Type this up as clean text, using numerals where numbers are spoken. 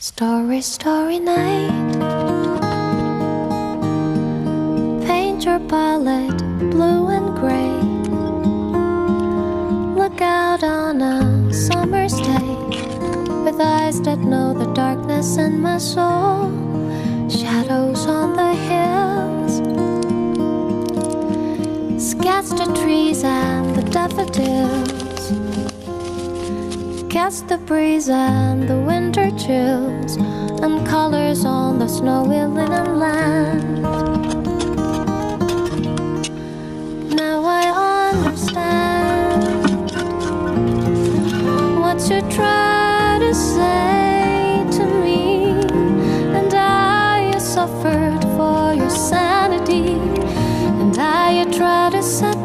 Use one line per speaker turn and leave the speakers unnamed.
Starry, starry night. Paint your palette blue and gray. Look out on a summer's day with eyes that know the darkness in my soul. Shadows on the hills, sketch the trees and the daffodils. Catch the breeze and the winter chills, and colors on the snowy linen land. Now I understand what you try to say to me, and I suffered for your sanity, and I try to set